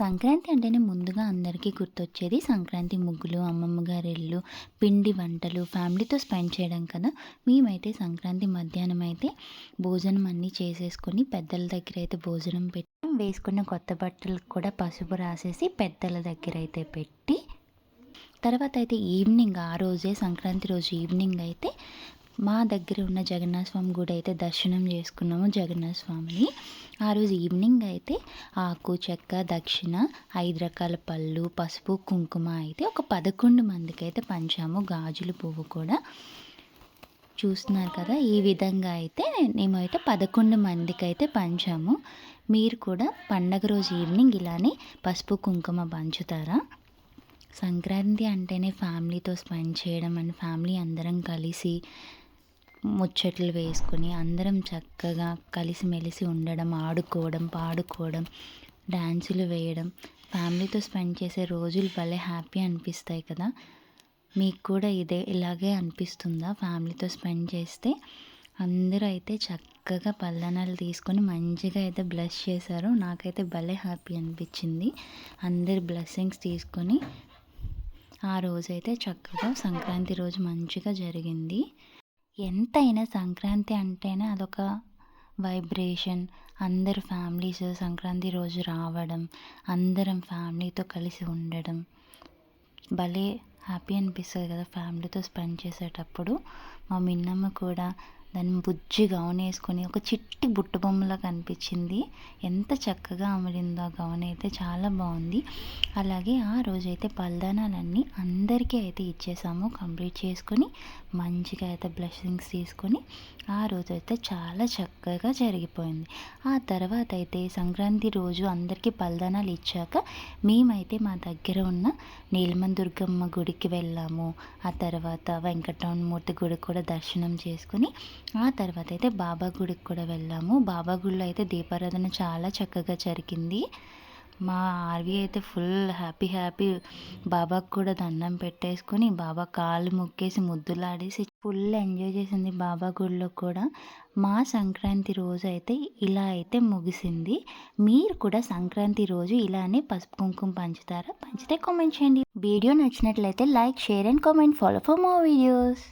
సంక్రాంతి అంటేనే ముందుగా అందరికీ గుర్తొచ్చేది సంక్రాంతి ముగ్గులు, అమ్మమ్మ గారి ఇల్లు, పిండి వంటలు, ఫ్యామిలీతో స్పెండ్ చేయడం కదా! మేమైతే సంక్రాంతి మధ్యాహ్నం అయితే భోజనం అన్నీ చేసేసుకొని పెద్దల దగ్గర అయితే భోజనం పెట్టి, వేసుకున్న కొత్త బట్టలకు కూడా పసుపు రాసేసి పెద్దల దగ్గర అయితే పెట్టి, తర్వాత అయితే ఈవినింగ్ ఆ రోజే సంక్రాంతి రోజు ఈవినింగ్ అయితే మా దగ్గర ఉన్న జగన్నాథ స్వామి గుడి అయితే దర్శనం చేసుకున్నాము జగన్నాథ స్వామిని. ఆ రోజు ఈవినింగ్ అయితే ఆకు, చెక్క, దక్షిణ 5 రకాల పళ్ళు, పసుపు, కుంకుమ అయితే ఒక 11 మందికైతే పంచాము. గాజులు పువ్వు కూడా చూస్తున్నారు కదా! ఈ విధంగా అయితే మేమైతే 11 మందికైతే పంచాము. మీరు కూడా పండగ రోజు ఈవినింగ్ ఇలానే పసుపు, కుంకుమ పంచుతారా? సంక్రాంతి అంటేనే ఫ్యామిలీతో స్పెండ్ చేయడం అండ్ ఫ్యామిలీ అందరం కలిసి ముచ్చట్లు వేసుకొని అందరం చక్కగా కలిసిమెలిసి ఉండడం, ఆడుకోవడం, పాడుకోవడం, డాన్సులు వేయడం, ఫ్యామిలీతో స్పెండ్ చేసే రోజులు భలే హ్యాపీ అనిపిస్తాయి కదా! మీకు కూడా ఇలాగే అనిపిస్తుందా ఫ్యామిలీతో స్పెండ్ చేస్తే? అందరూ అయితే చక్కగా పళ్ళనాలు తీసుకొని మంచిగా అయితే బ్లెస్ చేశారు. నాకైతే భలే హ్యాపీ అనిపించింది. అందరి బ్లెస్సింగ్స్ తీసుకొని ఆ రోజైతే చక్కగా సంక్రాంతి రోజు మంచిగా జరిగింది. ఎంతైనా సంక్రాంతి అంటేనే అదొక వైబ్రేషన్. అందరు ఫ్యామిలీస్ సంక్రాంతి రోజు రావడం, అందరం ఫ్యామిలీతో కలిసి ఉండడం భలే హ్యాపీ అనిపిస్తుంది కదా ఫ్యామిలీతో స్పెండ్ చేసేటప్పుడు. మా మిన్నమ్మ కూడా దాన్ని బుజ్జి గౌన్ వేసుకొని ఒక చిట్టి బుట్ట బొమ్మలా కనిపించింది. ఎంత చక్కగా అమరిందో ఆ గౌన్ అయితే, చాలా బాగుంది. అలాగే ఆ రోజైతే పల్దానాలన్నీ అందరికీ అయితే ఇచ్చేసాము. కంప్లీట్ చేసుకొని మంచిగా అయితే బ్లెస్సింగ్స్ తీసుకొని ఆ రోజైతే చాలా చక్కగా జరిగిపోయింది. ఆ తర్వాత అయితే సంక్రాంతి రోజు అందరికీ పల్దానాలు ఇచ్చాక మేమైతే మా దగ్గర ఉన్న నీలమన్ దుర్గమ్మ గుడికి వెళ్ళాము. ఆ తర్వాత వెంకటరమణమూర్తి గుడికి కూడా దర్శనం చేసుకుని ఆ తర్వాత అయితే బాబా గుడికి కూడా వెళ్ళాము. బాబా గుడిలో అయితే దీపారాధన చాలా చక్కగా జరిగింది. మా ఆర్వి అయితే ఫుల్ హ్యాపీ బాబాకు కూడా దండం పెట్టేసుకొని బాబా కాళ్ళు మొక్కేసి ముద్దులాడేసి ఫుల్ ఎంజాయ్ చేసింది బాబా గుడిలో కూడా. మా సంక్రాంతి రోజు అయితే ఇలా అయితే ముగిసింది. మీరు కూడా సంక్రాంతి రోజు ఇలానే పసుపు కుంకుమ పంచుతారా? పంచితే కామెంట్ చేయండి. వీడియో నచ్చినట్లయితే like, share and comment. Follow for more videos.